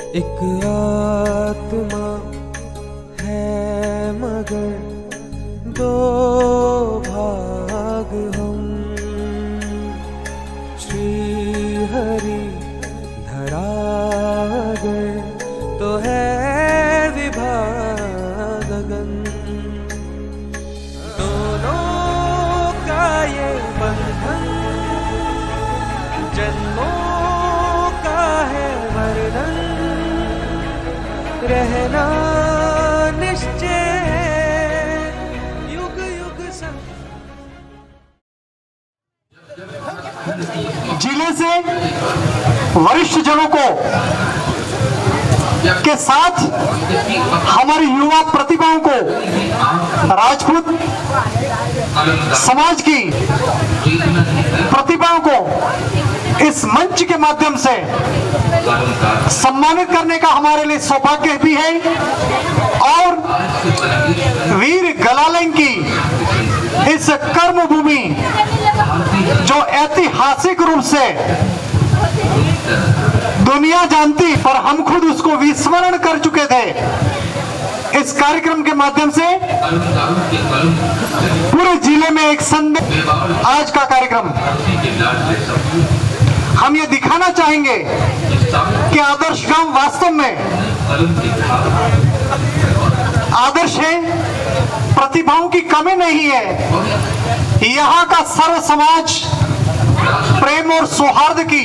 एक आत्मा है मगर दो भाग हम। श्री हरि धरा गए तो है विभाग गगन। दोनों का ये बंधन जन्मों का है वर्णन। रहना निश्चय युग युग संग। जिले से वरिष्ठ जनों को के साथ हमारी युवा प्रतिभाओं को राजपूत समाज की प्रतिभाओं को इस मंच के माध्यम से सम्मानित करने का हमारे लिए सौभाग्य भी है। और वीर गलालैन की इस कर्म भूमि जो ऐतिहासिक रूप से दुनिया जानती पर हम खुद उसको विस्मरण कर चुके थे, इस कार्यक्रम के माध्यम से पूरे जिले में एक संदेश। आज का कार्यक्रम हम ये दिखाना चाहेंगे कि आदर्श गांव वास्तव में आदर्श है, प्रतिभाओं की कमी नहीं है। यहाँ का सर्व समाज प्रेम और सौहार्द की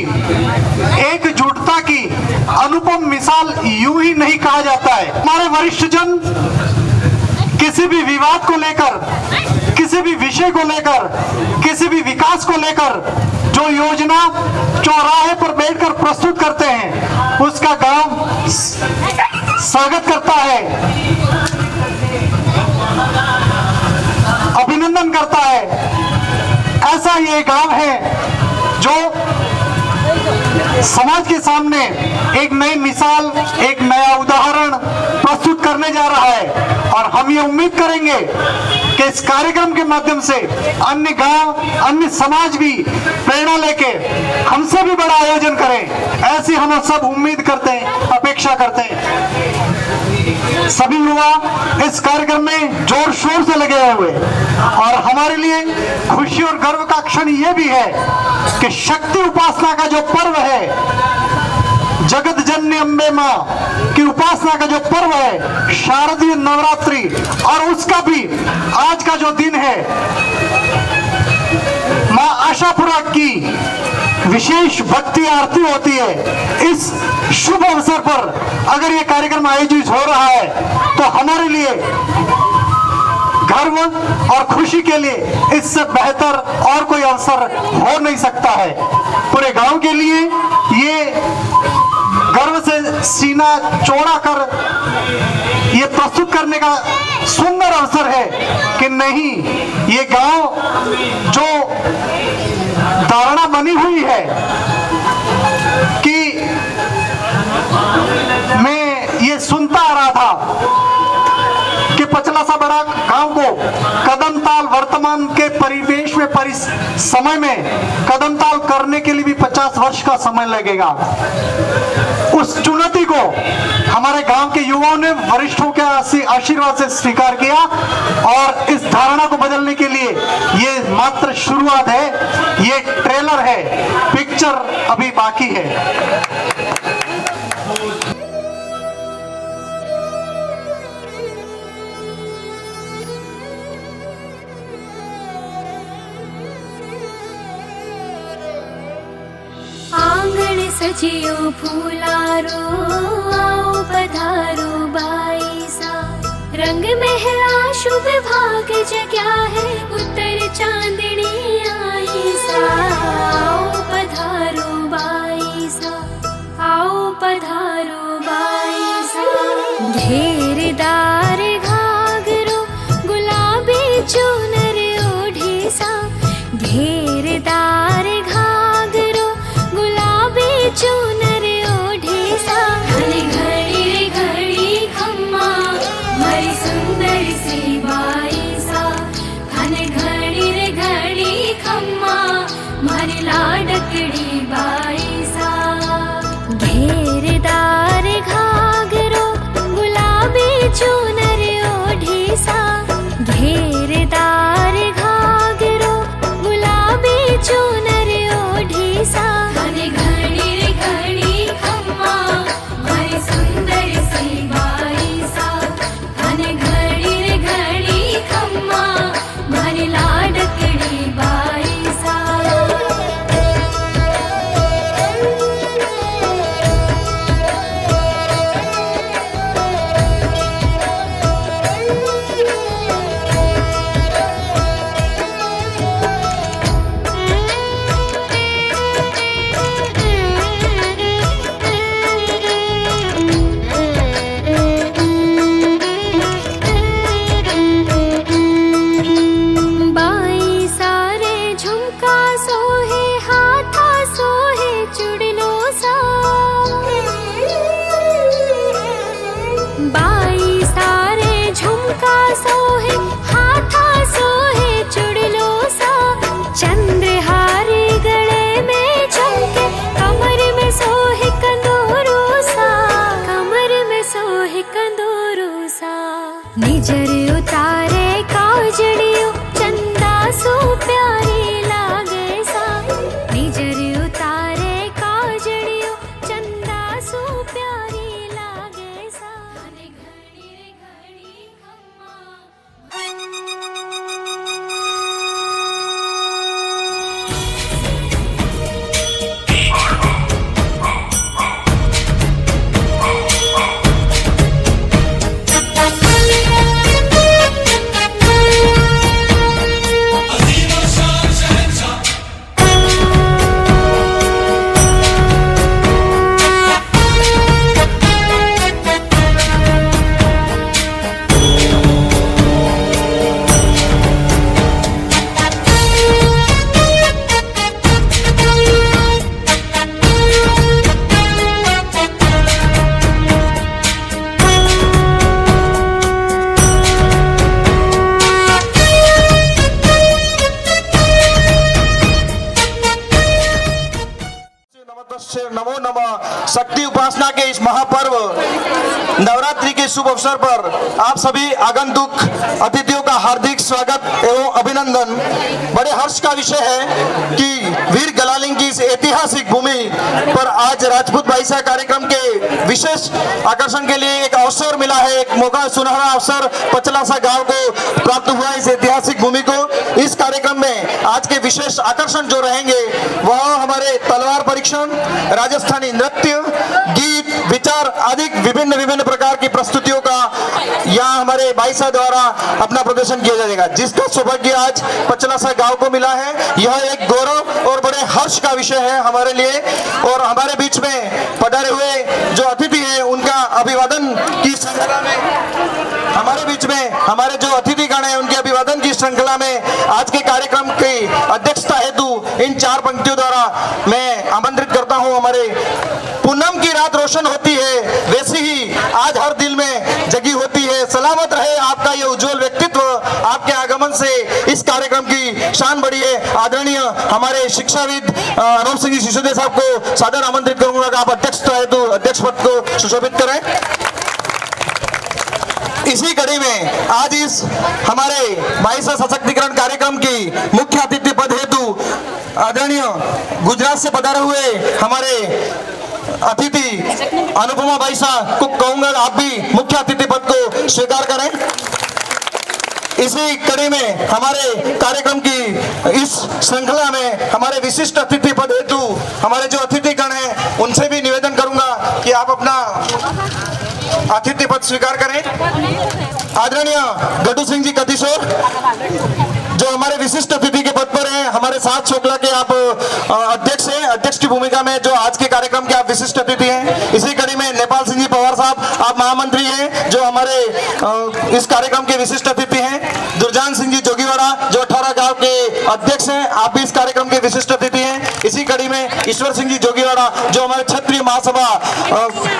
एकजुटता की अनुपम मिसाल यूं ही नहीं कहा जाता है। हमारे वरिष्ठ जन किसी भी विवाद को लेकर, किसी भी विषय को लेकर, किसी भी विकास को लेकर जो योजना चौराहे पर बैठकर प्रस्तुत करते हैं उसका गांव स्वागत करता है, अभिनंदन करता है। ऐसा ये गांव है जो समाज के सामने एक नई मिसाल, एक नया उदाहरण प्रस्तुत करने जा रहा है। और हम ये उम्मीद करेंगे कि इस कार्यक्रम के माध्यम से अन्य गांव, अन्य समाज भी प्रेरणा लेके हमसे भी बड़ा आयोजन करें, ऐसी हम सब उम्मीद करते हैं, अपेक्षा करते हैं। सभी युवा इस कार्यक्रम में जोर शोर से लगे हुए और हमारे लिए खुशी और गर्व का क्षण यह भी है कि शक्ति उपासना का जो पर्व है, जगत जननी अम्बे मां की उपासना का जो पर्व है, शारदीय नवरात्रि, और उसका भी आज का जो दिन है मां आशापुरा की विशेष भक्ति आरती होती है। इस शुभ अवसर पर अगर ये कार्यक्रम आयोजित हो रहा है तो हमारे लिए गर्व और खुशी के लिए इससे बेहतर और कोई अवसर हो नहीं सकता है। पूरे गांव के लिए ये गर्व से सीना चौड़ा कर ये प्रस्तुत करने का सुंदर अवसर है कि नहीं, ये गांव जो धारणा बनी हुई है कि मैं ये सुनता आ रहा था कि पचला सा बड़ा गांव को कदमताल वर्तमान के परिवेश में समय में कदमताल करने के लिए भी 50 वर्ष का समय लगेगा। उस चुनौती को हमारे गांव के युवाओं ने वरिष्ठों के आशीर्वाद से स्वीकार किया और इस धारणा को बदलने के लिए ये मात्र शुरुआत है, ये ट्रेलर है, पिक्चर अभी बाकी है। आंगण सजियो फूलारो आओ पधारो बाईसा। रंग महला शुभ भाग जग्या है उत्तर चांदनी आई सा। आओ पधारो बाईसा, आओ पधारो बाईसा। घेरदार घाघरो गुलाबी चुनर ओढ़े सा। घेरदार घाघरो गुलाबी चुनर ओढ़े सा। घड़ी घड़ी रे घड़ी खम्मा भरी सुंदर सी बाई सा। घड़ी रे घड़ी खम्मा भरी लाडकड़ी बाई सा। घेरदार घा अगस्त से नमो नमः शक्ति उपासना के इस महापर्व नवरात्रि के शुभ अवसर पर आप सभी आगंतुक अतिथियों का हार्दिक स्वागत एवं अभिनंदन। बड़े हर्ष का विषय है कि वीर गलालिंग की इस ऐतिहासिक भूमि पर आज राजपूत भाईसा कार्यक्रम के विशेष आकर्षण के लिए एक अवसर मिला है, एक मौका, सुनहरा अवसर पचलासा गांव को प्राप्त हुआ इस ऐतिहासिक भूमि को। इस कार्यक्रम में आज के विशेष आकर्षण जो रहेंगे वह हमारे तलवार परीक्षण, राजस्थानी नृत्य, गीत, विचार आदि विभिन्न प्रकार की प्रस्तुतियों का यहाँ हमारे भाईसा द्वारा अपना प्रदर्शन किया जाएगा, जिसका सौभाग्य आज पचलासा गांव को मिला है। यह एक गौरव और बड़े हर्ष का विषय है हमारे लिए। और हमारे बीच में पधारे हुए जो अतिथि हैं उनका अभिवादन की श्रृंखला में, हमारे बीच में हमारे जो अतिथिगण हैं उनके अभिवादन की श्रृंखला में आज के कार्यक्रम की अध्यक्षता हेतु इन 4 पंक्तियों द्वारा मैं आमंत्रित करता हूं। हमारे पूनम की रात रोशन होती है वैसी ही आज हर दिल में जगी होती है। सलामत रहे आपका ये उज्जवल व्यक्तित्व, आपके आगमन से इस कार्यक्रम की शान बढ़ी है। आदरणीय हमारे शिक्षाविद अनूप सिंह जी सिसोदिया साहब को सादर आमंत्रित करूंगा कि आप अध्यक्षता हेतु अध्यक्ष पद को सुशोभित करें। इसी कड़ी में आज इस हमारे भाईसा सशक्तिकरण कार्यक्रम की मुख्य अतिथि पद हेतु आदरणीय गुजरात से पधारे हुए हमारे अतिथि अनुपमा भाईसा को कहूंगा आप भी मुख्य अतिथि पद को स्वीकार करें। इसी कड़ी में हमारे कार्यक्रम की इस श्रृंखला में हमारे विशिष्ट अतिथि पद हेतु हमारे जो अतिथिगण हैं उनसे भी निवेदन करूंगा कि आप अपना अतिथि पद स्वीकार करें। आदरणीय गड्डू सिंह जी कतिशोर जो हमारे विशिष्ट अतिथि के पद पर हैं, हमारे साथ श्रृंखला के आप अध्यक्ष हैं, अध्यक्ष की भूमिका में जो आज के कार्यक्रम के आप विशिष्ट अतिथि हैं। इसी कड़ी में नेपाल सिंह जी पवार साहब आप महामंत्री हैं जो हमारे इस कार्यक्रम के विशिष्ट अतिथि हैं। दुर्जान सिंह जी जोगीवाड़ा जो 18 गांव के अध्यक्ष हैं, आप भी इस कार्यक्रम के विशिष्ट अतिथि हैं। इसी कड़ी में ईश्वर सिंह जी जोगीवाड़ा जो हमारे क्षत्रिय महासभा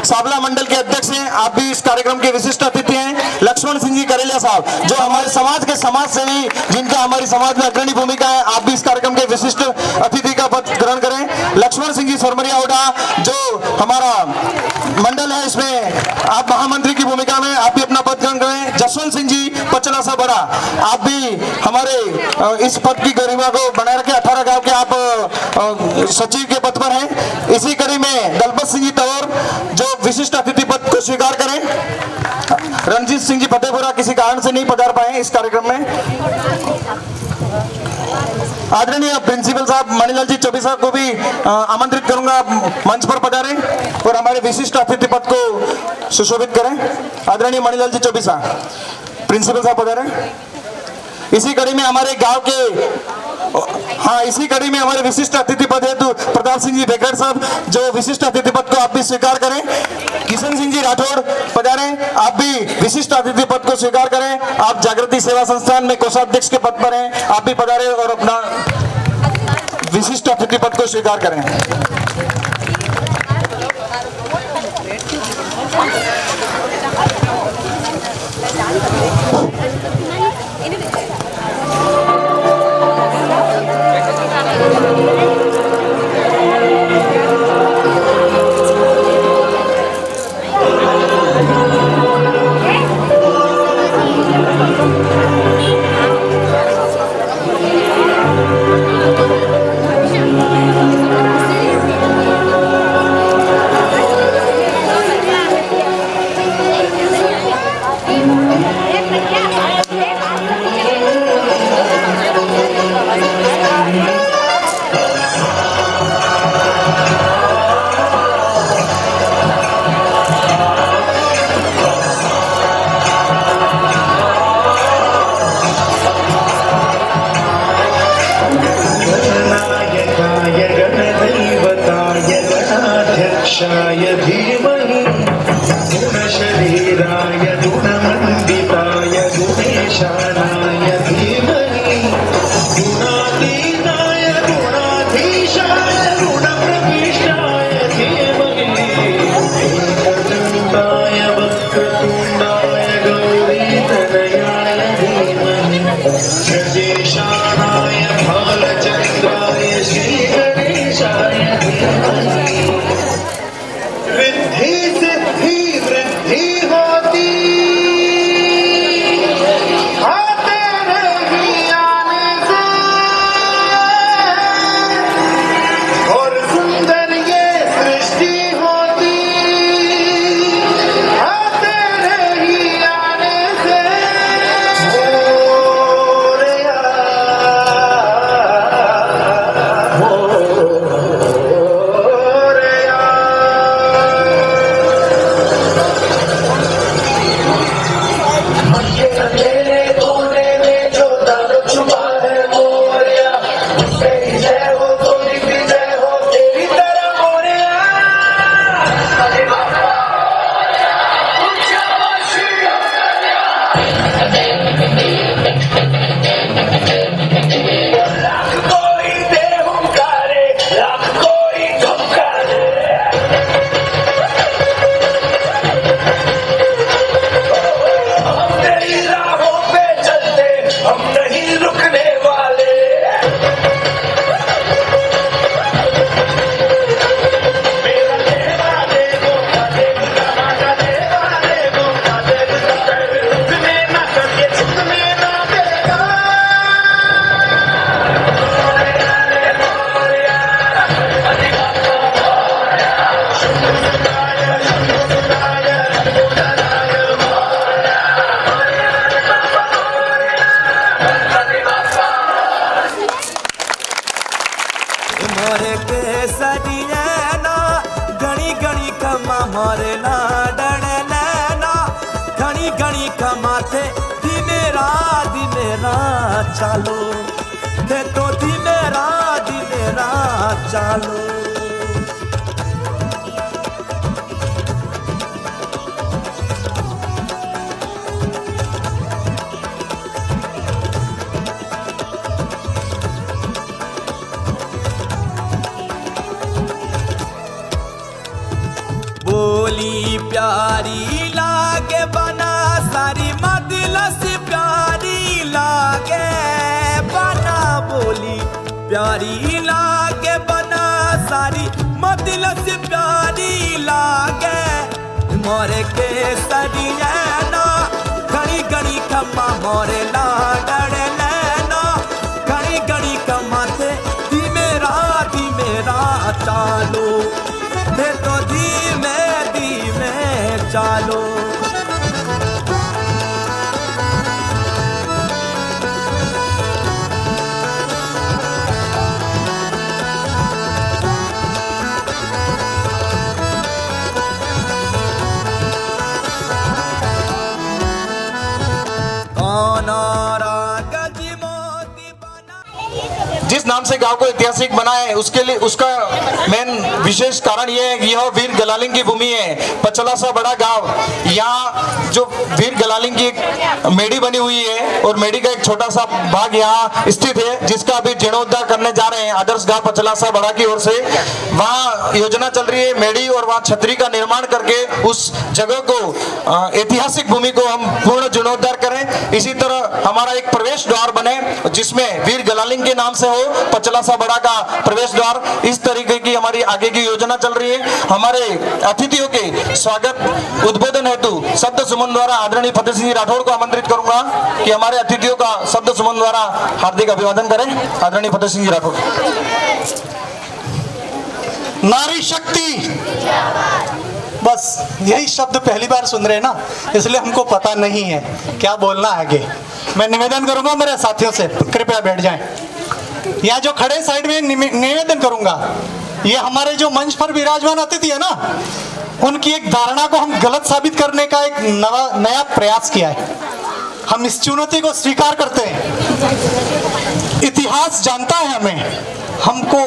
साबला मंडल के अध्यक्ष हैं, आप भी इस कार्यक्रम के विशिष्ट अतिथि हैं। लक्ष्मण सिंह जी करेलिया साहब जो हमारे समाज के समाज सेवी जिनका हमारी समाज में अग्रणी भूमिका है, आप भी इस कार्यक्रम के विशिष्ट अतिथि का पद ग्रहण करें। लक्ष्मण सिंह जी सोरमरिया ओडा जो हमारा मंडल है इसमें आप महामंत्री की भूमिका में आप भी अपना पद ग्रहण करें। जसवंत सिंह जी पचलासा बड़ा आप भी हमारे इस पद की गरिमा को बनाए रखें। 18 गांव के आप सचिव के पद पर हैं। इसी कड़ी में दलपत सिंह जी तंवर जो विशिष्ट अतिथि पद को स्वीकार करें। रणजीत सिंह जी फतेहपुरा किसी कारण से नहीं पधार पाए इस कार्यक्रम में। आदरणीय प्रिंसिपल साहब मणिलाल जी चौबे साहब को भी आमंत्रित करूंगा मंच पर पधारें और हमारे विशिष्ट अतिथि पद को सुशोभित करें। आदरणीय मणिलाल जी चौबे साहब प्रिंसिपल साहब पधारें। इसी कड़ी में हमारे गांव के इसी कड़ी में हमारे विशिष्ट अतिथि पद हेतु प्रताप सिंह जी बेकर साहब जो विशिष्ट अतिथि पद को आप भी स्वीकार करें। किशन सिंह जी राठौड़ पधारें, आप भी विशिष्ट अतिथि पद को स्वीकार करें। आप जागृति सेवा संस्थान में कोषाध्यक्ष के पद पर हैं, आप भी पधारें और अपना विशिष्ट अतिथि पद को स्वीकार करें। गणाध्यक्षाय धीमहि गुणशरीराय गुणमण्डिताय गुणेशानाय धीमहि गुणातीताय गुणाधीशाय गुणप्रविष्टाय धीमहि एकदन्ताय वक्रतुण्डाय गौरीतनयाय धीमहि गजेशानाय भालचन्द्राय श्रीगणेशाय धीमहि सरिया ना घणी घणी खमा मोरे लाडने लेना घणी घणी खमा थे धीमे रात चालो थे तो धीमे रात चालो बोली प्यारी लागे बना सारी मदिलस प्यारी लागे बना बोली प्यारी लागे बना सारी मदिलस प्यारी लागे मोरे के सरिया ना घड़ी घड़ी खम्मा मोरे लाडड़े लेना घड़ी घड़ी खम्मा थे धीमे रात चालो थे तो धीमे चालो जिस नाम से गांव को ऐतिहासिक बना है उसके लिए उसका मेन विशेष कारण यह है कि यह वीर गलालिंग की भूमि है। पचला सा बड़ा गांव, यहाँ जो वीर गलालिंग की एक मेड़ी बनी हुई है और मेड़ी का एक छोटा सा भाग यहाँ स्थित है जिसका अभी जीर्णोद्धार करने जा रहे हैं आदर्श गांव पचला सा बड़ा की ओर से। वहाँ योजना चल रही है मेड़ी और वहाँ छतरी का निर्माण करके उस जगह को ऐतिहासिक भूमि को हम पूर्ण जीर्णोद्धार करें। इसी तरह हमारा एक प्रवेश द्वार बने जिसमें वीर गलालिंग के नाम से हो पचला सा बड़ा का प्रवेश द्वार। इस तरीके की हमारी आगे की योजना चल रही है। हमारे अतिथियों के स्वागत उद्बोधन हेतु शब्द सुमन द्वारा आदरणीय फतेह सिंह राठौड़ को आमंत्रित करूंगा कि हमारे अतिथियों का शब्द सुमन द्वारा हार्दिक अभिवादन करें। आदरणीय फतेह सिंह राठौड़। नारी शक्ति, बस यही शब्द पहली बार सुन रहे हैं ना, इसलिए हमको पता नहीं है क्या बोलना है आगे। मैं निवेदन करूंगा मेरे साथियों से कृपया बैठ जाएं। यहाँ जो खड़े साइड में निवेदन करूंगा, ये हमारे जो मंच पर विराजमान अतिथि है ना, उनकी एक धारणा को हम गलत साबित करने का एक नया प्रयास किया है। हम इस चुनौती को स्वीकार करते हैं। इतिहास जानता है हमें, हमको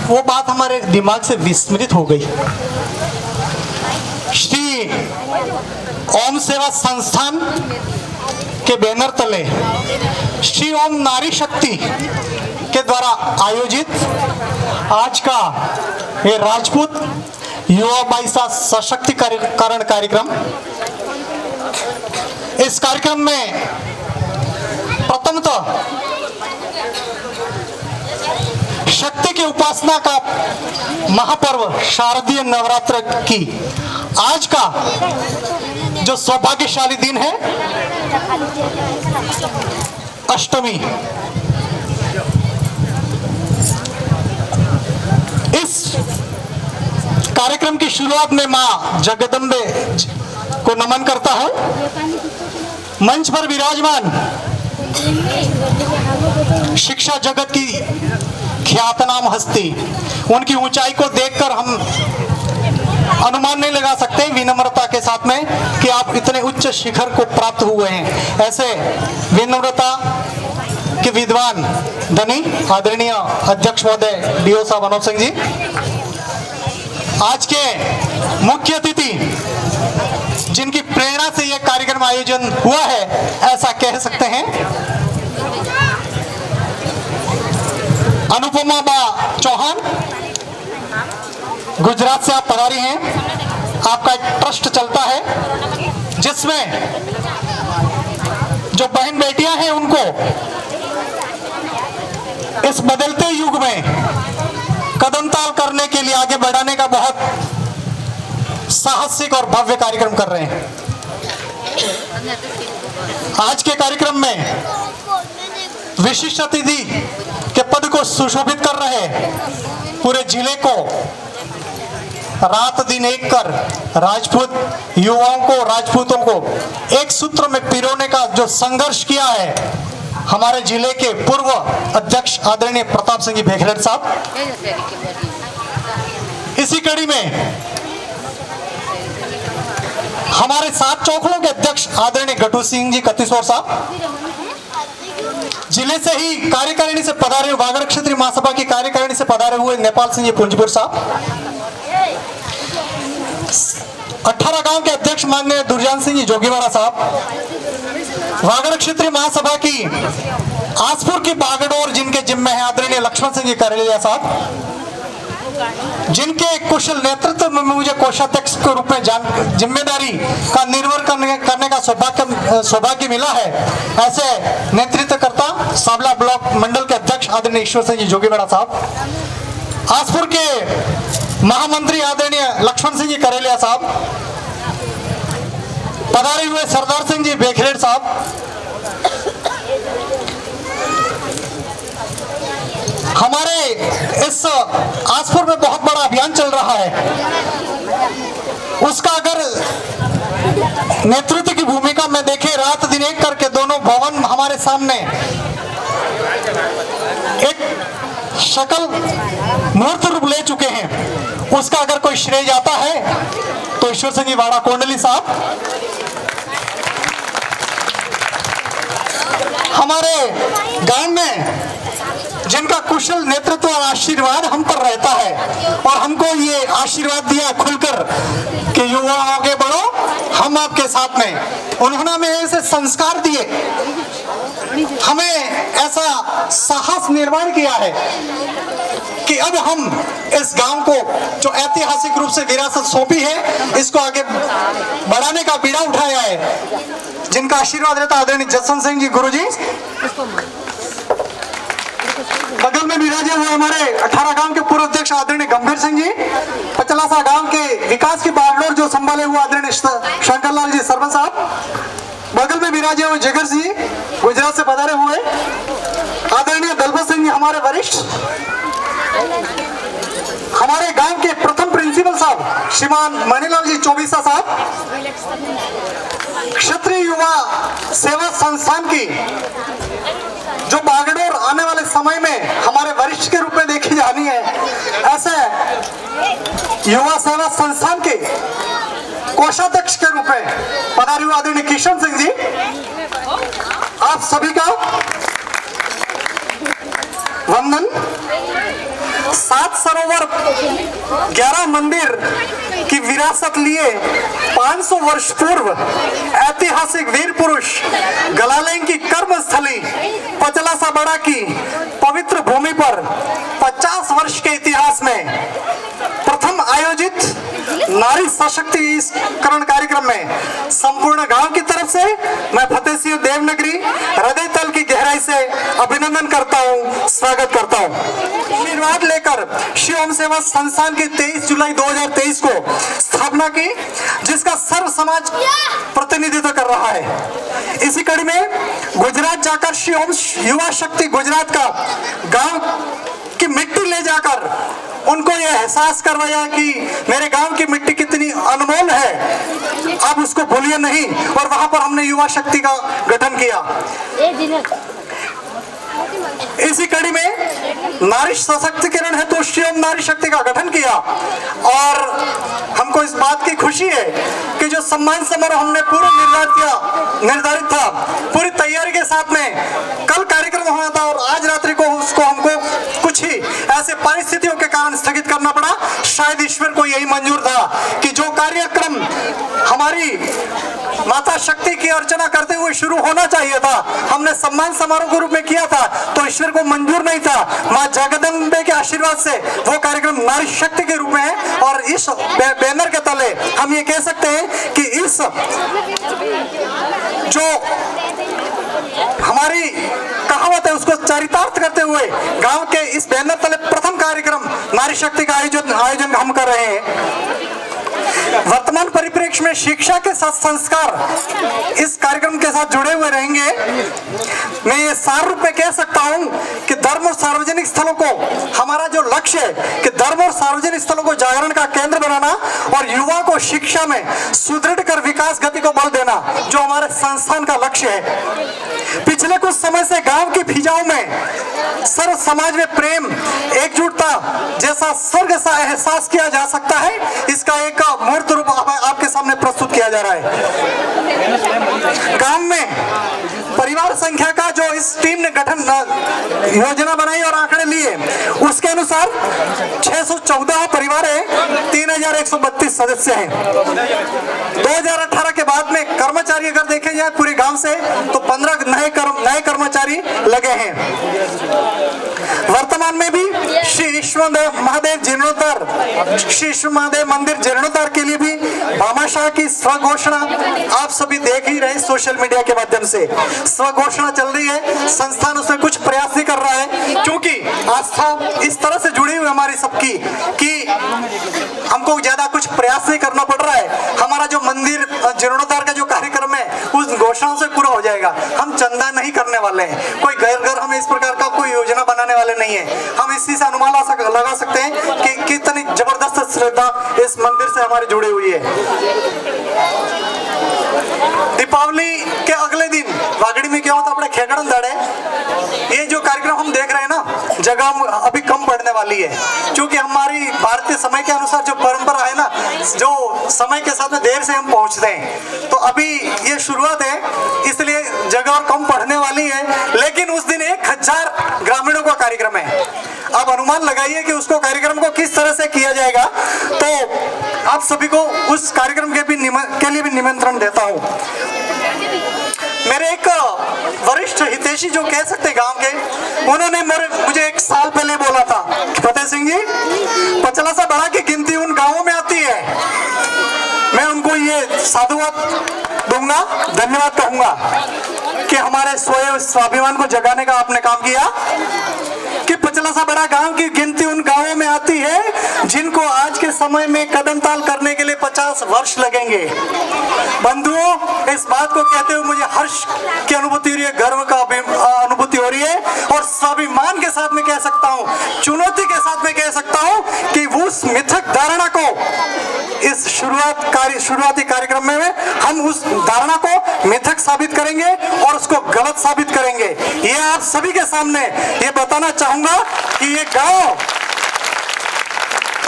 वो बात हमारे दिमाग से विस्मृत हो गई। श्री ओम सेवा संस्थान के बैनर तले श्री ओम नारी शक्ति के द्वारा आयोजित आज का ये राजपूत युवा बाईसा सशक्तिकरण कार्यक्रम, इस कार्यक्रम में प्रथमतः शक्ति की उपासना का महापर्व शारदीय नवरात्र की आज का जो सौभाग्यशाली दिन है अष्टमी, इस कार्यक्रम की शुरुआत में मां जगदम्बे को नमन करता है। मंच पर विराजमान शिक्षा जगत की ख्यातनाम हस्ती, उनकी ऊंचाई को देखकर हम अनुमान नहीं लगा सकते विनम्रता के साथ में कि आप इतने उच्च शिखर को प्राप्त हुए हैं। ऐसे विनम्रता के विद्वान धनी आदरणीय अध्यक्ष महोदय डीओ साहब मनोज सिंह जी, आज के मुख्य अतिथि जिनकी प्रेरणा से यह कार्यक्रम आयोजन हुआ है, ऐसा कह सकते हैं अनुपमा बा चौहान, गुजरात से आप पधारी हैं। आपका एक ट्रस्ट चलता है जिसमें जो बहन बेटियां हैं उनको इस बदलते युग में कदम ताल करने के लिए आगे बढ़ाने का बहुत साहसिक और भव्य कार्यक्रम कर रहे हैं। आज के कार्यक्रम में विशिष्ट अतिथि के पद को सुशोभित कर रहे पूरे जिले को रात दिन एक कर राजपूत युवाओं को, राजपूतों को एक सूत्र में पिरोने का जो संघर्ष किया है, हमारे जिले के पूर्व अध्यक्ष आदरणीय प्रताप सिंह जी भेखरेट साहब। इसी कड़ी में हमारे 7 चौखड़ों के अध्यक्ष आदरणीय गटू सिंह जी कत्तीसौर साहब, जिले से ही कार्यकारिणी से पधारे वागड़ क्षेत्रीय महासभा की कार्यकारिणी से पधारे हुए नेपाल सिंह जी पुंजपुर साहब, 18 गांव के अध्यक्ष माननीय दुर्जान सिंह जी जोगीवाड़ा साहब, वागड़ क्षेत्रीय महासभा की आसपुर की बागडोर जिनके जिम्मे है आदरणीय लक्ष्मण सिंह जी करेलिया साहब, जिनके कुशल नेतृत्व में मुझे कोषाध्यक्ष के रूप में जिम्मेदारी का निर्वहन करने का सौभाग्य मिला है। ऐसे नेतृत्वकर्ता साबला ब्लॉक मंडल के अध्यक्ष आदरणीय ईश्वर सिंह जी जोगीवाड़ा साहब, आसपुर के महामंत्री आदरणीय लक्ष्मण सिंह जी करेलिया साहब, पधारे हुए सरदार सिंह जी भेखरेट साहब, हमारे इस आसपुर में बहुत बड़ा अभियान चल रहा है, उसका अगर नेतृत्व की भूमिका में देखें, रात दिन एक करके दोनों भवन हमारे सामने एक शकल मूर्त रूप ले चुके हैं, उसका अगर कोई श्रेय जाता है तो ईश्वर सिंह जी वाड़ा कोंडली साहब, हमारे गांव में जिनका कुशल नेतृत्व और आशीर्वाद हम पर रहता है और हमको ये आशीर्वाद दिया खुलकर कि युवा आगे बढ़ो, हम आपके साथ में। उन्होंने हमें ऐसे संस्कार दिए, हमें ऐसा साहस निर्माण किया है कि अब हम इस गांव को जो ऐतिहासिक रूप से विरासत सौंपी है, इसको आगे बढ़ाने का बीड़ा उठाया है। जिनका आशीर्वाद रहता है आदरणीय जसवंत सिंह जी गुरुजी, बगल में विराजे हुए हमारे 18 गांव के पूर्व अध्यक्ष आदरणीय गंभीर सिंह जी, पचलासा गांव के विकास की बागडोर जो संभाले हुए आदरणीय शंकरलाल जी सरपंच साहब, बगल में विराजे हुए जिगर सिंह गुजरात से पधारे हुए आदरणीय दलपत सिंह जी हमारे वरिष्ठ, हमारे गांव के प्रथम प्रिंसिपल साहब श्रीमान मणिलाल जी चौबीसा साहब, क्षत्रिय युवा सेवा संस्थान की जो बागडोर आने वाले समय में हमारे वरिष्ठ के रूप में देखी जानी है, ऐसे युवा सेवा संस्थान के कोषाध्यक्ष के रूप में पधारे हुए आदरणीय किशन सिंह जी, आप सभी का वंदन। 7 सरोवर 11 मंदिर की विरासत लिए 500 वर्ष पूर्व ऐतिहासिक वीर पुरुष गलालैंग की कर्म स्थली पचलासा बड़ा की पवित्र भूमि पर 50 वर्ष के इतिहास में प्रथम आयोजित नारी सशक्तिकरण कार्यक्रम में संपूर्ण गांव की तरफ से मैं फतेह सिंह देवनगरी हृदय तल की गहराई से अभिनंदन करता हूं, स्वागत करता हूं। आशीर्वाद लेकर शिव ओम सेवा संस्थान की 23 जुलाई 2023 को स्थापना की, जिसका सर्व समाज प्रतिनिधित्व कर रहा है। इसी कड़ी में गुजरात जाकर शिव ओम युवा शक्ति गुजरात का गांव की मिट्टी ले जाकर उनको यह एहसास करवाया कि मेरे गांव की मिट्टी कितनी अनमोल है, आप उसको भूलिए नहीं। और वहां पर हमने युवा शक्ति का गठन किया। इसी कड़ी में नारी सशक्तिकरण है तो शिव नारी शक्ति का गठन किया और हमको इस बात की खुशी है कि जो सम्मान समारोह हमने पूरा निर्धारित था, पूरी तैयारी के साथ में कल कार्यक्रम होना था और आज रात्रि को उसको हमको कुछ ही ऐसे परिस्थितियों के कारण स्थगित करना पड़ा। शायद ईश्वर को यही मंजूर था कि जो कार्यक्रम हमारी माता शक्ति की अर्चना करते हुए शुरू होना चाहिए था, हमने सम्मान समारोह के रूप में किया था, तो ईश्वर को मंजूर नहीं था। मां जगदम्बे के आशीर्वाद से वो कार्यक्रम नारी शक्ति के रूप में है और इस बैनर के तले हम ये कह सकते हैं कि इस जो हमारी कहावत है उसको चरितार्थ करते हुए गांव के इस बैनर तले प्रथम कार्यक्रम नारी शक्ति का आयोजन हम कर रहे हैं। वर्तमान परिप्रेक्ष्य अंतरिक्ष में शिक्षा के साथ संस्कार इस कार्यक्रम के साथ जुड़े हुए रहेंगे। मैं ये सार रूप में कह सकता हूं कि धर्म और सार्वजनिक स्थलों को, हमारा जो लक्ष्य है कि धर्म और सार्वजनिक स्थलों को जागरण का केंद्र बनाना और युवा को शिक्षा में सुदृढ़ कर विकास गति को बल देना, जो हमारे संस्थान का लक्ष्य है। पिछले कुछ समय से गांव की फिजाओं में सर्व समाज में प्रेम, एकजुटता जैसा स्वर्ग सा एहसास किया जा सकता है। इसका एक मूर्त रूप आपके सामने प्रस्तुत किया जा रहा है। गांव में परिवार संख्या का जो इस टीम ने गठन योजना बनाई और आंकड़े लिए, उसके अनुसार 614 परिवार है, 3132 सदस्य हैं। 2018 के बाद में कर्मचारी अगर देखे जाए पूरे गांव से तो 15 नए कर्मचारी लगे हैं। वर्तमान में भी श्री विश्वदेव महादेव जीर्णोद्धार, श्री विश्व महादेव मंदिर जीर्णोद्धार के लिए भी भामाशाह की स्वघोषणा आप सभी देख ही रहे सोशल मीडिया के माध्यम से। स्वघोषणा चल रही है, संस्थान उसमें कुछ प्रयास नहीं कर रहा है, क्योंकि आस्था इस तरह से जुड़ी हुई हमारी सबकी कि हमको ज्यादा कुछ प्रयास नहीं करना पड़ रहा है। हमारा जो मंदिर जीर्णोद्धार का जो कार्यक्रम है उस घोषणाओं से पूरा हो जाएगा। हम चंदा नहीं करने वाले हैं, कोई घर हम इस प्रकार का कोई योजना बनाने वाले नहीं है। हम इसी से अनुमान लगा सकते हैं कि कितनी जबरदस्त श्रद्धा इस मंदिर से हमारी जुड़ी हुई है। दीपावली के अगले दिन वागड़ी में क्या होता है, अपने खेगड़न दाड़े, ये जो कार्यक्रम हम देख रहे हैं ना, जगह अभी कम पड़ने वाली है, क्योंकि हमारी भारतीय समय के अनुसार जो परंपरा है ना, जो समय के साथ में देर से हम पहुंचते हैं, तो अभी ये शुरुआत है, इसलिए जगह और कम पड़ने वाली है। लेकिन उस दिन 1000 ग्रामीणों का कार्यक्रम है। अब अनुमान लगाइए कि उसको कार्यक्रम को किस तरह से किया जाएगा। तो आप सभी को उस कार्यक्रम के लिए भी निमंत्रण देता हूं। मेरे एक वरिष्ठ हितैषी जो कह सकते गांव के, उन्होंने मुझे 1 साल पहले बोला था, फतेह सिंह जी, पचला सा बड़ा की गिनती उन गांवों में आती है। मैं उनको ये साधुवाद दूंगा, धन्यवाद कहूंगा कि हमारे स्वाभिमान को जगाने का आपने काम किया कि पचला सा बड़ा गांव की गिनती उन गांवों में आती है जिनको आज के समय में कदम ताल करने के लिए 50 वर्ष लगेंगे। बंधुओं, इस बात को कहते हुए मुझे हर्ष की अनुभूति हो रही है, गर्व का अनुभूति हो रही है, और स्वाभिमान के साथ में कह सकता हूँ, चुनौती के साथ में कह सकता हूँ कि उस मिथक धारणा को इस शुरुआती कार्यक्रम में हम उस धारणा को मिथक साबित करेंगे और उसको गलत साबित करेंगे। ये आप सभी के सामने ये बताना चाहूंगा कि ये गांव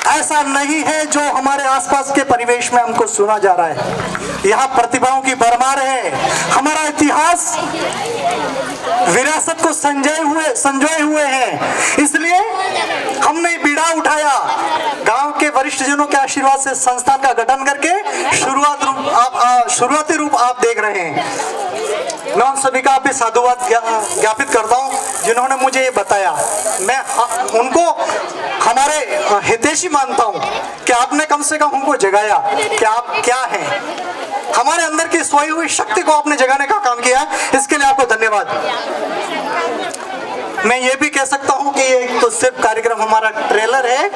ऐसा नहीं है जो हमारे आसपास के परिवेश में हमको सुना जा रहा है। यहाँ प्रतिभाओं की भरमार है। हमारा इतिहास विरासत को संजोए हुए हैं। इसलिए हमने बीड़ा उठाया, गांव के वरिष्ठ जनों के आशीर्वाद से संस्थान का गठन करके शुरुआती रूप आप देख रहे हैं। मैं उन सभी का भी साधुवाद ज्ञापित करता हूँ जिन्होंने मुझे ये बताया। मैं उनको हमारे हितैषी मानता हूँ कि आपने कम से कम हमको जगाया कि आप क्या हैं, हमारे अंदर की सोई हुई शक्ति को आपने जगाने का काम किया, इसके लिए आपको धन्यवाद। मैं ये भी कह सकता हूँ कि ये तो सिर्फ कार्यक्रम हमारा ट्रेलर है,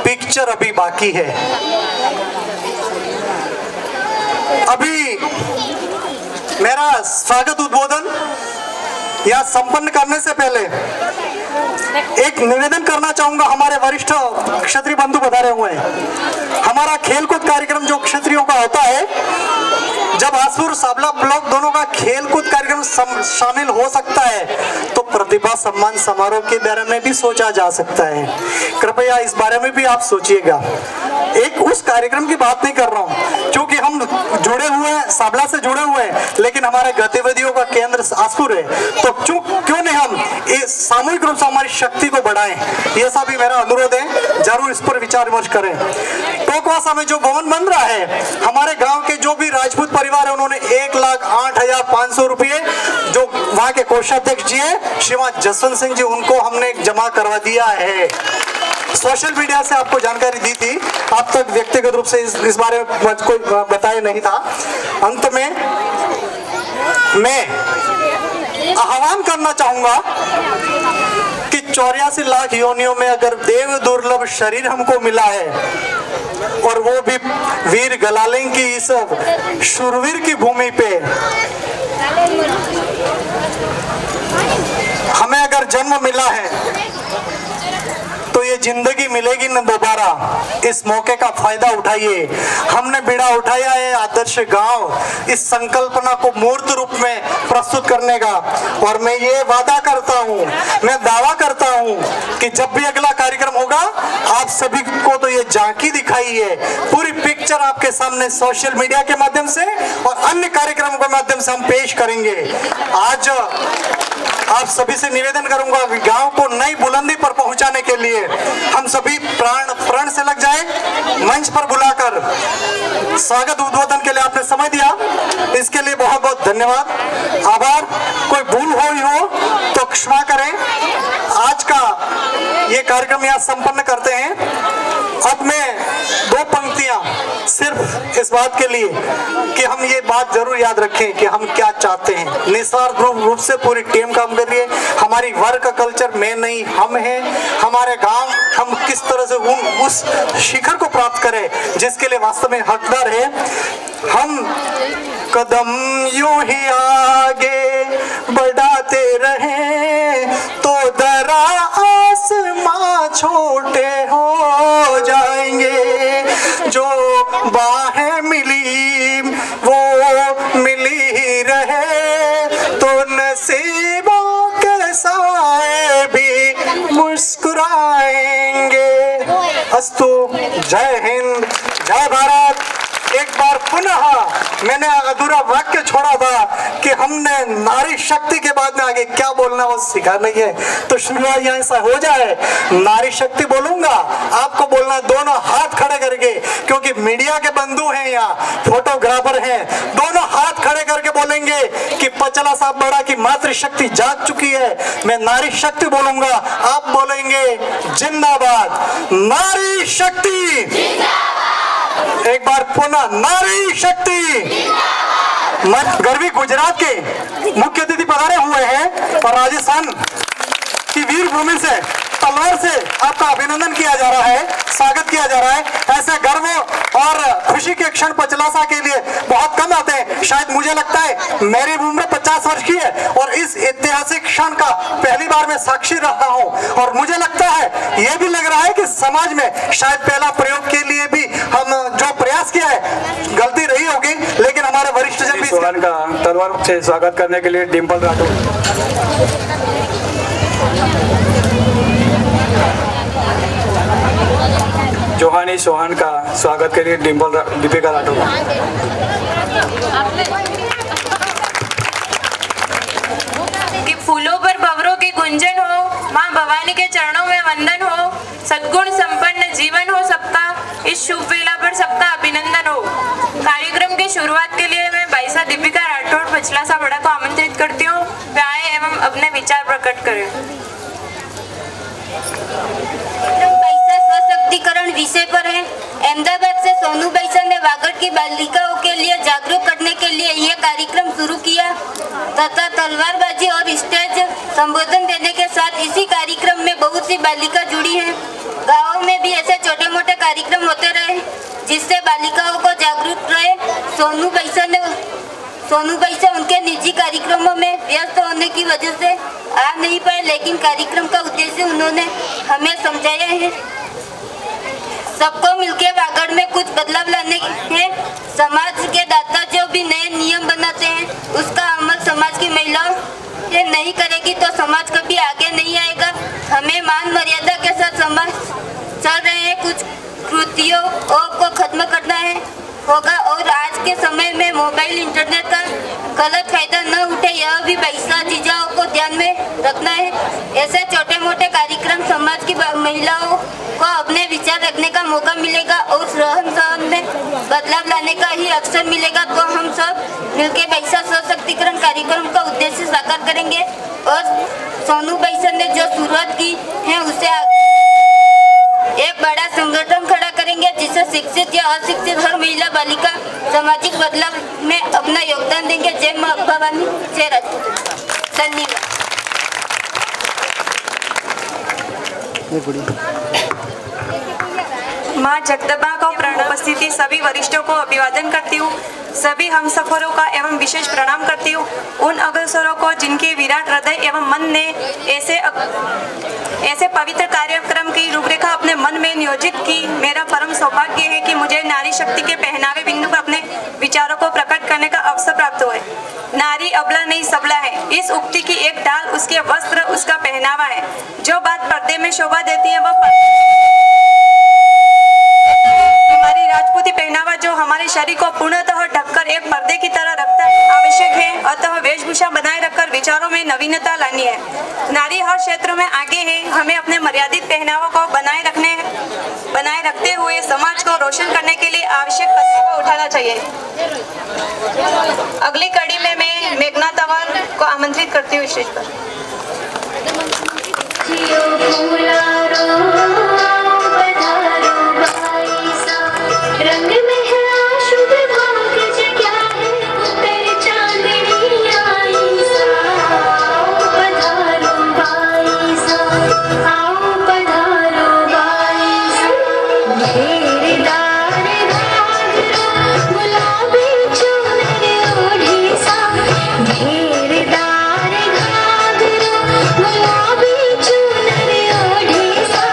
पिक्चर अभी बाकी है। अभी मेरा स्वागत उद्बोधन या संपन्न करने से पहले एक निवेदन करना चाहूंगा। हमारे वरिष्ठ क्षत्रिय बंधु पधारे हुए हैं। हमारा खेलकूद कार्यक्रम जो क्षत्रियों का होता है, जब आसुर साबला ब्लॉक दोनों का खेलकूद कार्यक्रम शामिल हो सकता है तो प्रतिभा सम्मान समारोह के बारे में भी सोचा जा सकता है। कृपया इस बारे में भी आप सोचिएगा। एक उस कार्यक्रम की बात नहीं कर रहा हूँ, क्योंकि हम जुड़े हुए हैं, साबला से जुड़े हुए हैं, लेकिन हमारे गतिविधियों का केंद्र आसुर है, तो क्यों नहीं हम इस सामूहिक रूप से हमारी शक्ति को बढ़ाएं। ये सब भी मेरा अनुरोध है, जरूर इस पर विचार विमर्श करें। टोकवासा में जो भवन बन रहा है, हमारे गांव के जो भी राजपूत परिवार है, उन्होंने 1,08,500 रुपये, जो वहाँ के कोषाध्यक्ष जी है श्रीमान जसवंत सिंह जी, उनको हमने जमा करवा दिया है। सोशल मीडिया से आपको जानकारी दी थी, आप तक व्यक्तिगत रूप से इस बारे में कोई बताया नहीं था। अंत में मैं आह्वान करना चाहूंगा कि 84 लाख योनियों में अगर देव दुर्लभ शरीर हमको मिला है और वो भी वीर गलालिंग की इस शूरवीर की भूमि पे हमें अगर जन्म मिला है तो ये जिंदगी मिलेगी न दोबारा। इस मौके का फायदा उठाइए। हमने बीड़ा उठाया है आदर्श गांव इस संकल्पना को मूर्त रूप में प्रस्तुत करने का, और मैं ये वादा करता हूँ, मैं दावा करता हूँ कि जब भी अगला कार्यक्रम होगा आप सभी को तो ये झांकी दिखाई है, पूरी पिक्चर आपके सामने सोशल मीडिया के माध्यम से और अन्य कार्यक्रमों के माध्यम से हम पेश करेंगे। आज आप सभी से निवेदन करूंगा कि गांव को नई बुलंदी पर पहुंचाने के लिए हम सभी प्रण से लग जाए। मंच पर बुलाकर स्वागत उद्बोधन के लिए आपने समय दिया, इसके लिए बहुत बहुत धन्यवाद, आभार। कोई भूल हो तो क्षमा करें। आज का ये कार्यक्रम यहाँ संपन्न करते हैं। अब मैं दो पंक्तियां सिर्फ इस बात के लिए कि हम ये बात जरूर याद रखें कि हम क्या चाहते हैं। निस्वार्थ रूप से पूरी टीम काम कर रही है। हमारी वर्क कल्चर में नहीं हम हैं। हमारे गांव हम किस तरह से उस शिखर को प्राप्त करें जिसके लिए वास्तव में हकदार है। हम कदम यूं ही आगे बढ़ाते रहें तो दरा आसमां छोटे हो जाएंगे। जो बाहें मिली वो मिली ही रहे तो नसीबों के साए भी मुस्कुराएंगे। अस्तु। जय हिंद, जय भारत। एक बार पुनः मैंने अधूरा वाक्य छोड़ा था कि हमने नारी शक्ति के बाद में आगे क्या बोलना वो सीखा नहीं है, तो शुरुआत यहाँ से हो जाए। नारी शक्ति बोलूंगा, आपको बोलना दोनों हाथ खड़े करके, क्योंकि मीडिया के बंधु हैं यहाँ, फोटोग्राफर हैं, दोनों हाथ खड़े करके बोलेंगे कि पचला साहब बड़ा की मातृशक्ति जाग चुकी है। मैं नारी शक्ति बोलूंगा, आप बोलेंगे जिंदाबाद नारी शक्ति। एक बार पुनः नारी शक्ति। गर्वी गुजरात के मुख्य अतिथि पधारे हुए हैं और राजस्थान की वीर भूमि से तलवार से आपका अभिनंदन किया जा रहा है, स्वागत किया जा रहा है। ऐसे गर्व और खुशी के क्षण पचलासा के लिए बहुत कम आते हैं। शायद मुझे लगता है मेरी उम्र 50 वर्ष की है और इस ऐतिहासिक क्षण का पहली बार मैं साक्षी रहा हूं, और मुझे लगता है ये भी लग रहा है कि समाज में शायद पहला प्रयोग के लिए भी हम जो प्रयास किया है गलती रही होगी, लेकिन हमारे वरिष्ठ जन भी सोहन का तलवार से स्वागत करने के लिए डिम्पल राठौर। जोहानी सोहन का स्वागत के लिए दीपिका राठौर। कि फूलों पर भंवरों की गुंजन हो, माँ भवानी के चरणों में वंदन हो, सद्गुण संपन्न जीवन हो सबका, इस शुभ वेला पर सबका अभिनंदन हो। कार्यक्रम की शुरुआत के लिए मैं भाई साहब दीपिका राठौर पचलासा बड़ा को आमंत्रित करती हूँ, वे आए एवं अपने विचार प्रकट करें। सशक्तिकरण विषय पर है। अहमदाबाद से सोनू बैसन ने वागड़ की बालिकाओं के लिए जागरूक करने के लिए यह कार्यक्रम शुरू किया तथा तलवारबाजी और स्टेज संबोधन देने के साथ इसी कार्यक्रम में बहुत सी बालिका जुड़ी हैं। गाँव में भी ऐसे छोटे मोटे कार्यक्रम होते रहे जिससे बालिकाओं को जागरूक रहे। सोनू बैसन उनके निजी कार्यक्रमों में व्यस्त होने की वजह से आ नहीं पाए, लेकिन कार्यक्रम का उद्देश्य उन्होंने हमें समझाया है। सबको मिलकर वागड़ में कुछ बदलाव लाने हैं। समाज के दाता जो भी नए नियम बनाते हैं उसका अमल समाज की महिलाओं ये नहीं करेगी तो समाज कभी आगे नहीं आएगा। हमें मान मर्यादा के साथ समाज चल रहे हैं, कुछ कृतियों को खत्म करना होगा और आज के समय में मोबाइल इंटरनेट का गलत फायदा न उठे यह भी पैसा चीजों को ध्यान में रखना है। ऐसे छोटे मोटे कार्यक्रम समाज की महिलाओं को अपने विचार रखने का मौका मिलेगा और रहन सहन में बदलाव लाने का ही अवसर मिलेगा। तो हम सब मिलकर पैसा सशक्तिकरण कार्यक्रम का उद्देश्य साकार करेंगे और सोनू बैसन ने जो शुरुआत की है उसे एक बड़ा संगठन खड़ा करेंगे जिससे शिक्षित या अशिक्षित हर महिला बालिका सामाजिक बदलाव में अपना योगदान देंगे। जय मां भवानी, जय राष्ट्र। धन्यवाद। माँ जगदम्बा को प्रणाम। उपस्थिति सभी वरिष्ठों को अभिवादन करती हूँ। सभी हम सफरों का एवं विशेष प्रणाम करती हूँ। उन अग्रसरों को जिनके विराट हृदय एवं मन ने ऐसे पवित्र कार्यक्रम की रूपरेखा अपने मन में नियोजित की। मेरा परम सौभाग्य है कि मुझे नारी शक्ति के पहनावे बिंदु पर अपने विचारों को प्रकट करने का अवसर प्राप्त हुआ है। नारी अबला नहीं सबला है, इस उक्ति की एक ढाल उसके वस्त्र, उसका पहनावा है। जो बात पर्दे में शोभा देती है वह हमारी राजपूती पहनावा जो हमारे शरीर को पूर्णतः ढककर एक पर्दे की तरह रखता है आवश्यक है। अतः वेशभूषा बनाए रखकर विचारों में नवीनता लानी है। नारी हर क्षेत्र में आगे है। हमें अपने मर्यादित पहनावा को बनाए रखते हुए समाज को रोशन करने के लिए आवश्यक कदम को उठाना चाहिए। अगली कड़ी में मैं मेघना तंवर को आमंत्रित करती हूँ स्टेज पर। रंग महला शुभ भाग्य जग्या है, उतर चांदनी आई सा। आओ पधारो बाई सा, आओ पधारो बाई सा। घेरदार घाघरा गुलाबी चुनर ओढ़ी सा। घेरदार घाघरा गुलाबी चुनर ओढ़ी सा।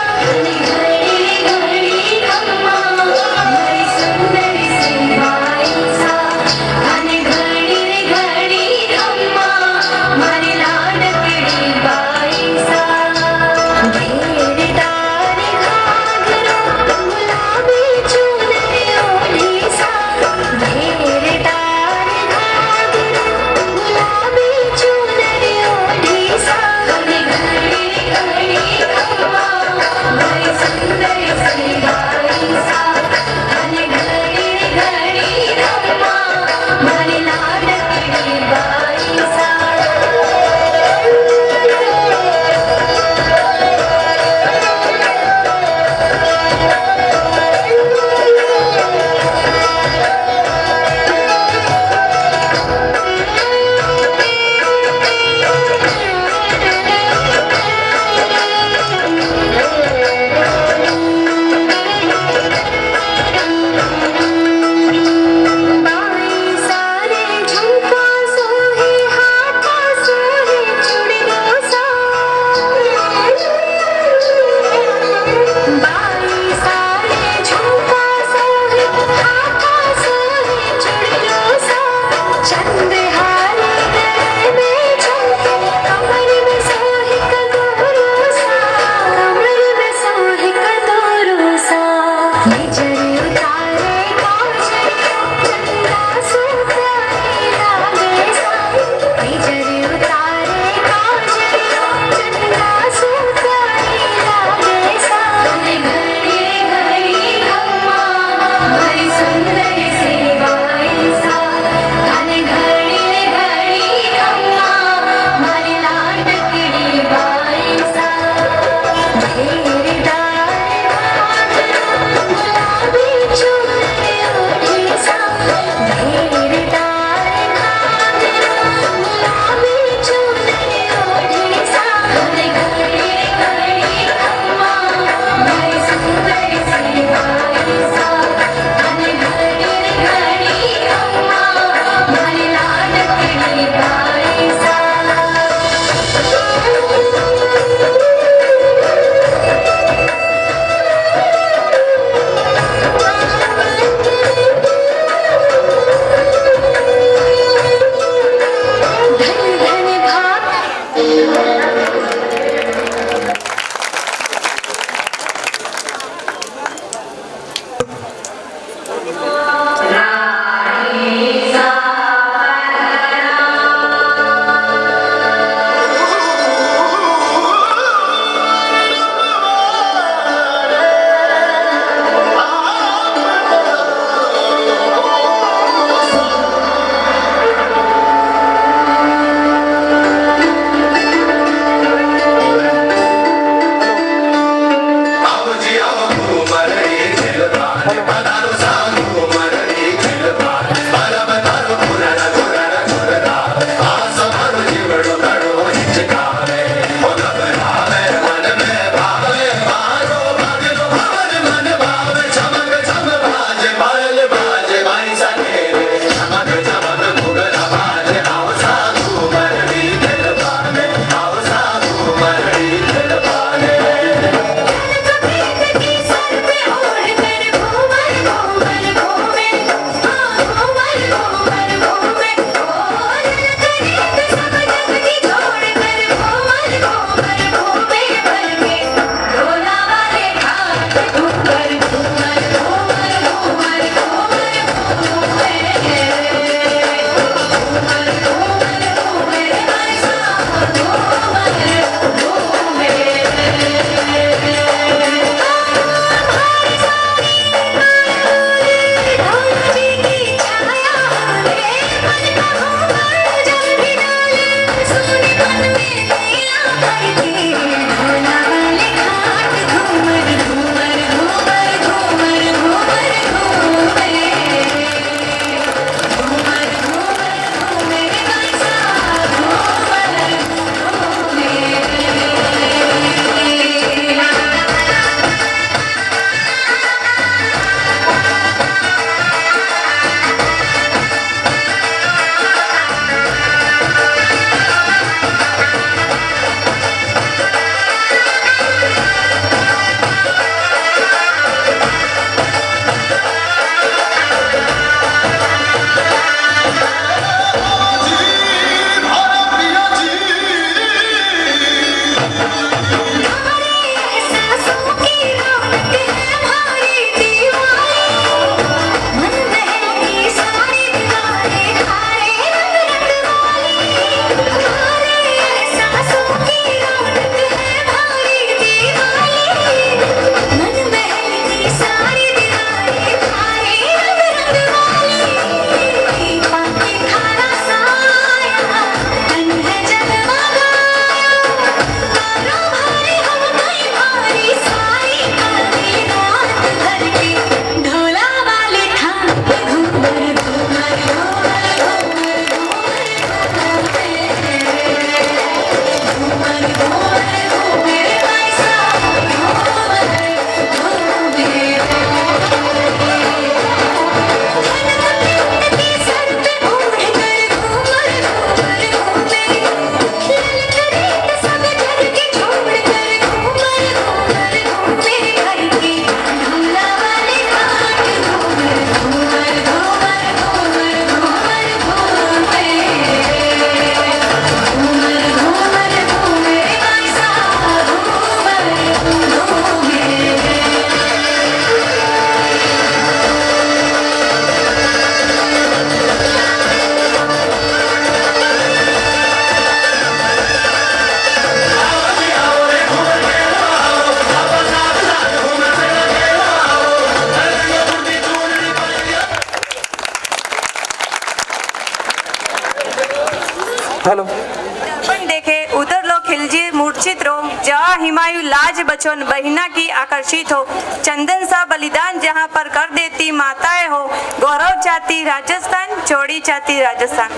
हेलो दर्पण देखे उधर लो खिलजी मूर्छित रो, जहाँ हिमायू लाज बचोन बहिना की आकर्षित हो, चंदन सा बलिदान जहाँ पर कर देती माताएं हो, गौरव चाहती राजस्थान चोड़ी चाहती राजस्थान।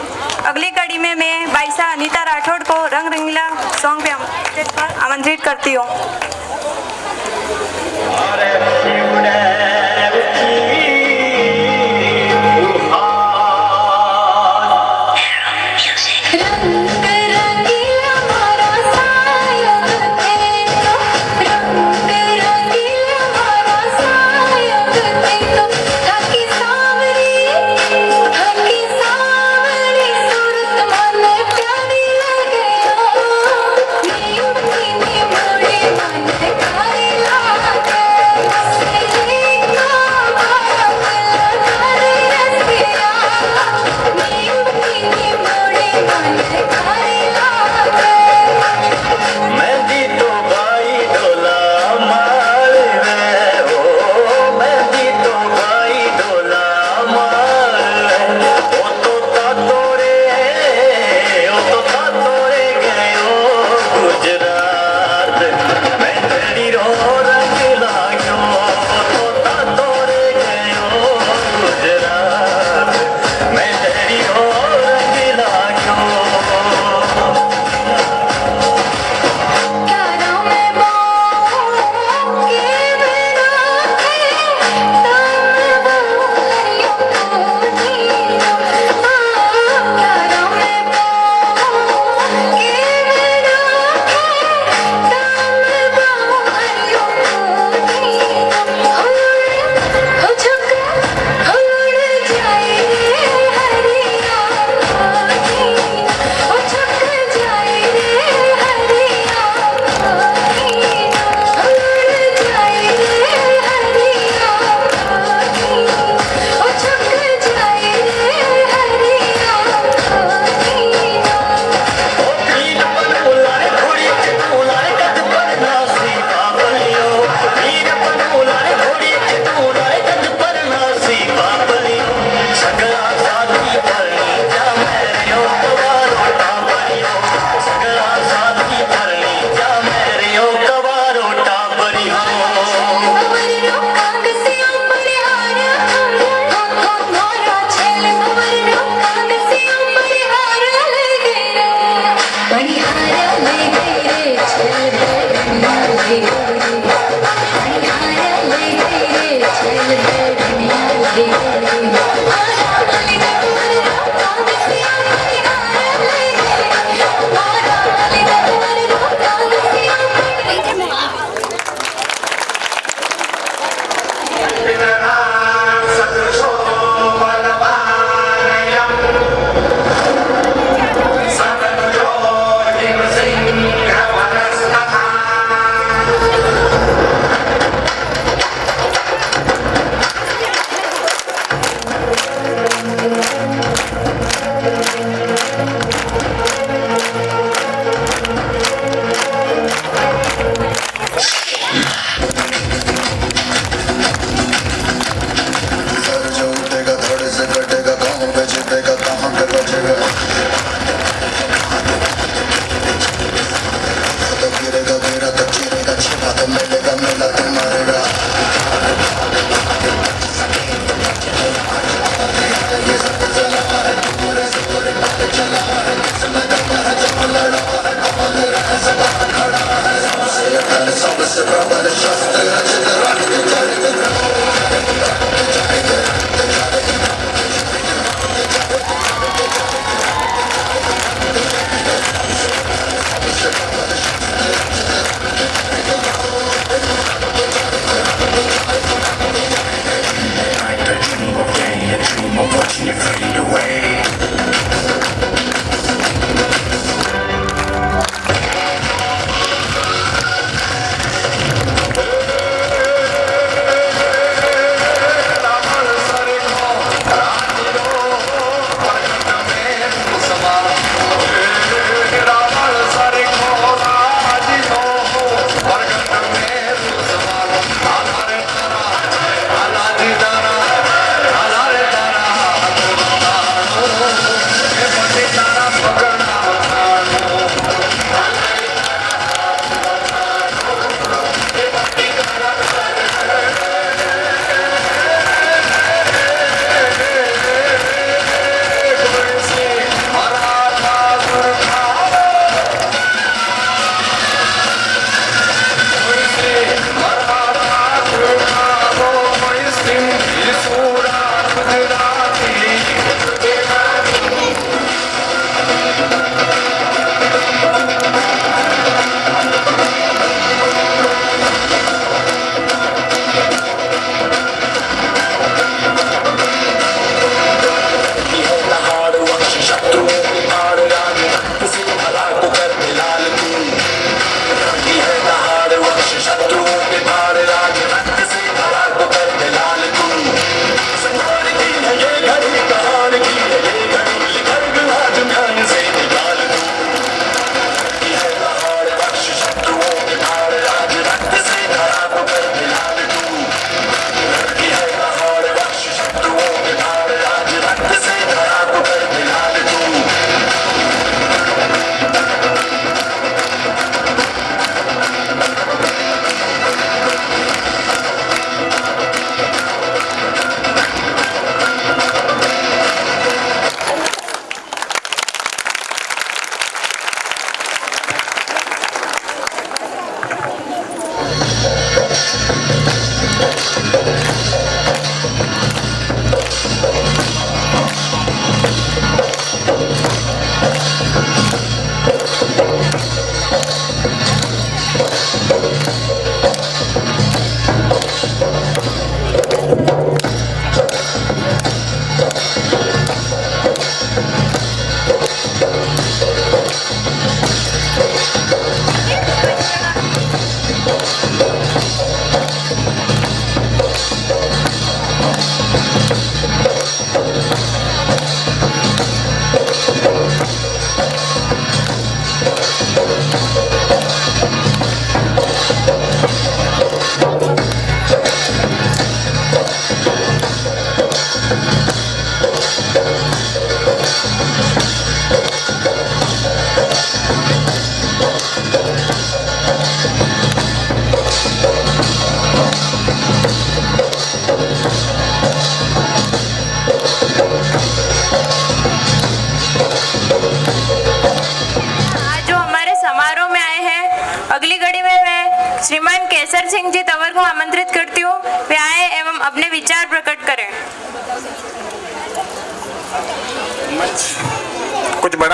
अगली कड़ी में मैं बाईसा अनीता राठौड़ को रंग रंगीला सॉन्ग पे आमंत्रित करती हूँ। रंग रंगीला हमारा साया देखो, रंग रंगीला हमारा साया देखो, हकी सावरी सूरत मन प्यारी लगे हो, नी उठी नी मोड़ी मन प्यारी लागे।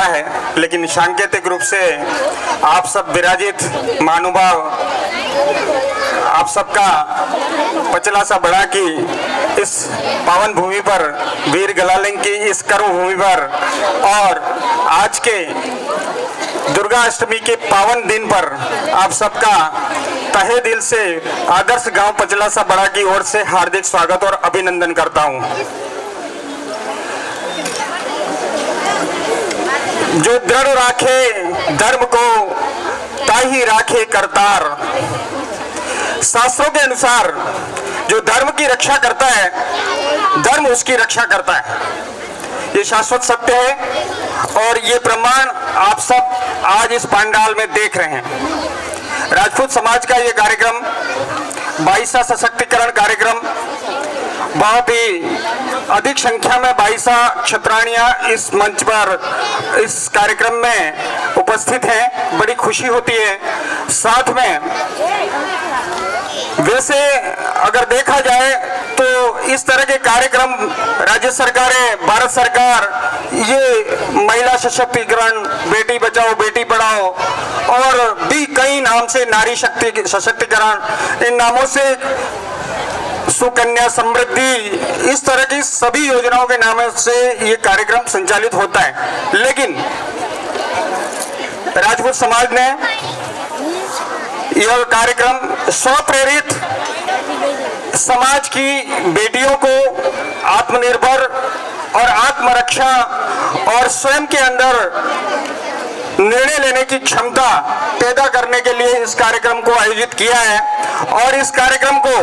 बड़ा है, लेकिन सांकेतिक रूप से आप सब विराजित महानुभाव, आप सबका पचला सा बड़ा की इस पावन भूमि पर, वीर गलालिंग की इस कर्म भूमि पर और आज के दुर्गा अष्टमी के पावन दिन पर आप सबका तहे दिल से आदर्श गांव पचला सा बड़ा की ओर से हार्दिक स्वागत और अभिनंदन करता हूं। जो दृढ़ राखे धर्म को ताही राखे करतार। शास्त्रों के अनुसार जो धर्म की रक्षा करता है, धर्म उसकी रक्षा करता है। ये शाश्वत सत्य है और ये प्रमाण आप सब आज इस पंडाल में देख रहे हैं। राजपूत समाज का ये कार्यक्रम 22वां सशक्तिकरण कार्यक्रम, बहुत ही अधिक संख्या में 22 क्षत्राणियां इस मंच पर इस कार्यक्रम में उपस्थित हैं। बड़ी खुशी होती है। साथ में वैसे अगर देखा जाए तो इस तरह के कार्यक्रम राज्य सरकारें, भारत सरकार ये महिला सशक्तिकरण, बेटी बचाओ बेटी पढ़ाओ और भी कई नाम से, नारी शक्ति सशक्तिकरण, इन नामों से, सुकन्या समृद्धि, इस तरह की सभी योजनाओं के नाम से ये कार्यक्रम संचालित होता है। लेकिन राजपूत समाज ने यह कार्यक्रम स्वप्रेरित समाज की बेटियों को आत्मनिर्भर और आत्मरक्षा और स्वयं के अंदर निर्णय लेने की क्षमता पैदा करने के लिए इस कार्यक्रम को आयोजित किया है। और इस कार्यक्रम को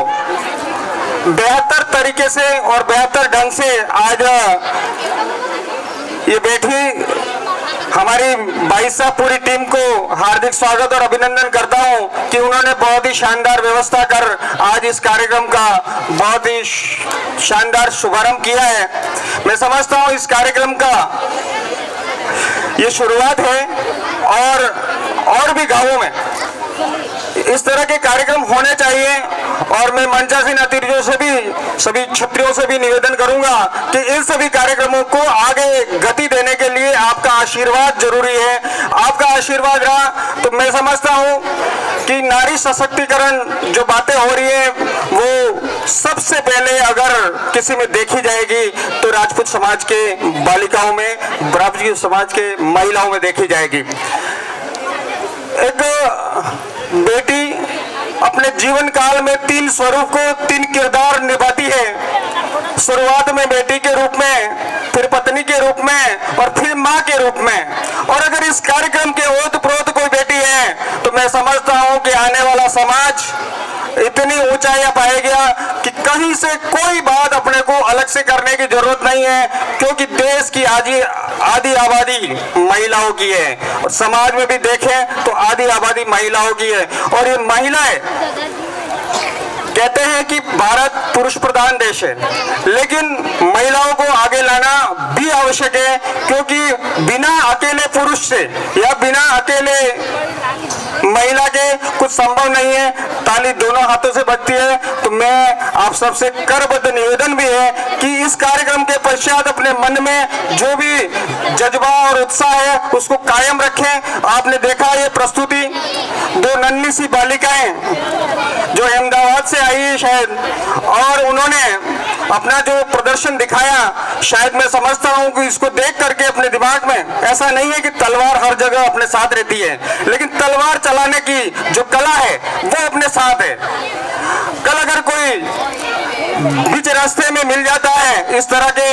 बेहतर तरीके से और बेहतर ढंग से आज ये बेटी हमारी 22 पूरी टीम को हार्दिक स्वागत और अभिनंदन करता हूं कि उन्होंने बहुत ही शानदार व्यवस्था कर आज इस कार्यक्रम का बहुत ही शानदार शुभारंभ किया है। मैं समझता हूं इस कार्यक्रम का ये शुरुआत है और भी गांवों में इस तरह के कार्यक्रम होने चाहिए। और मैं मंचासीन अतिथियों से भी, सभी क्षत्रियों से भी निवेदन करूंगा कि इन सभी कार्यक्रमों को आगे गति देने के लिए आपका आशीर्वाद जरूरी है। आपका आशीर्वाद रहा तो मैं समझता हूं कि नारी सशक्तिकरण जो बातें हो रही है वो सबसे पहले अगर किसी में देखी जाएगी तो राजपूत समाज के बालिकाओं में, राजपूत समाज के महिलाओं में देखी जाएगी। एक बेटी अपने जीवन काल में 3 स्वरूप को, 3 किरदार निभाती है। शुरुआत में बेटी के रूप में, फिर पत्नी के रूप में और फिर माँ के रूप में। और अगर इस कार्यक्रम के ओत-प्रोत कोई बेटी है तो मैं समझता हूँ कि आने वाला समाज इतनी ऊंचाइयां पाएगा कि कहीं से कोई बात अपने को अलग से करने की जरूरत नहीं है, क्योंकि देश की आधी आबादी महिलाओं की है और समाज में भी देखें तो आधी आबादी महिलाओं की है। और ये महिलाएं कहते हैं कि भारत पुरुष प्रधान देश है, लेकिन महिलाओं को आगे लाना भी आवश्यक है, क्योंकि बिना अकेले पुरुष से या बिना अकेले महिला के कुछ संभव नहीं है। ताली दोनों हाथों से बजती है। तो मैं आप सबसे करबद्ध निवेदन भी है कि इस कार्यक्रम के पश्चात अपने मन में जो भी जज्बा और उत्साह है उसको कायम रखें। आपने देखा ये प्रस्तुति, 2 नन्ही सी बालिकाएं जो अहमदाबाद से आई है शायद, और उन्होंने अपना जो प्रदर्शन दिखाया, शायद मैं समझता हूं कि इसको देख करके अपने दिमाग में, ऐसा नहीं है कि तलवार हर जगह अपने साथ रहती है, लेकिन तलवार चलाने की जो कला है वो अपने साथ है। कल अगर कोई बीच रास्ते में मिल जाता है, इस तरह के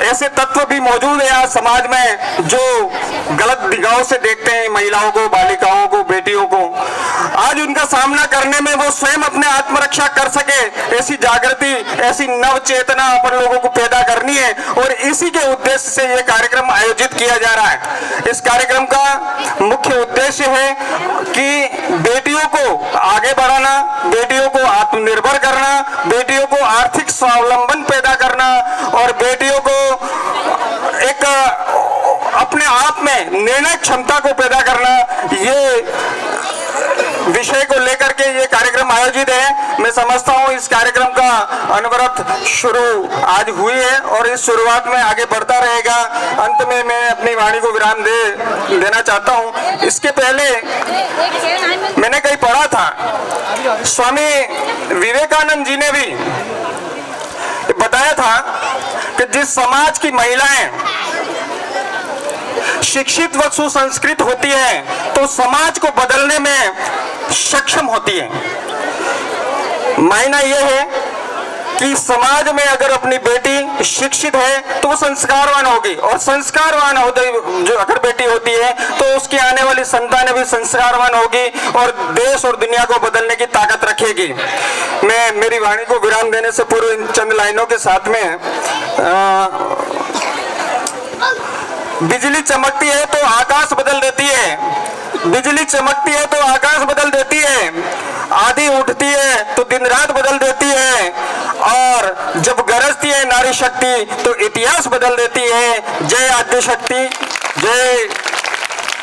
ऐसे तत्व भी मौजूद है आज समाज में जो गलत निगाहों से देखते हैं महिलाओं को, बालिकाओं को, बेटियों को। आज उनका सामना करने में वो स्वयं अपने आत्मरक्षा कर सके, ऐसी जागृति, ऐसी नव चेतना अपन लोगों को पैदा करनी है। और इसी के उद्देश्य से ये कार्यक्रम आयोजित किया जा रहा है। इस कार्यक्रम का मुख्य उद्देश्य है कि बेटियों को आगे बढ़ाना, बेटियों को आत्मनिर्भर करना, बेटियों को आर्थिक स्वावलंबन पैदा करना और बेटियों को एक अपने आप में निर्णय क्षमता को पैदा करना। ये विषय को लेकर के ये कार्यक्रम आयोजित है। मैं समझता हूँ इस कार्यक्रम का अनवरत शुरू आज हुई है और इस शुरुआत में आगे बढ़ता रहेगा। अंत में मैं अपनी वाणी को विराम देना चाहता हूँ। इसके पहले मैंने कहीं पढ़ा था, स्वामी विवेकानंद जी ने भी बताया था कि जिस समाज की महिलाएं शिक्षित व सुसंस्कृत होती है तो समाज को बदलने में सक्षम होती है। मायना यह है कि समाज में अगर अपनी बेटी शिक्षित है तो वो संस्कारवान होगी, और संस्कारवान होते जो अगर बेटी होती है तो उसकी आने वाली संतानें भी संस्कारवान होगी और देश और दुनिया को बदलने की ताकत रखेगी। मैं मेरी वाणी को विराम देने से पूर्व इन चंद लाइनों के साथ में बिजली चमकती है तो आकाश बदल देती है, बिजली चमकती है तो आकाश बदल देती है, आधी उठती है तो दिन रात बदल देती है, और जब गरजती है नारी शक्ति तो इतिहास बदल देती है। जय आद्य शक्ति, जय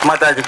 माता जी।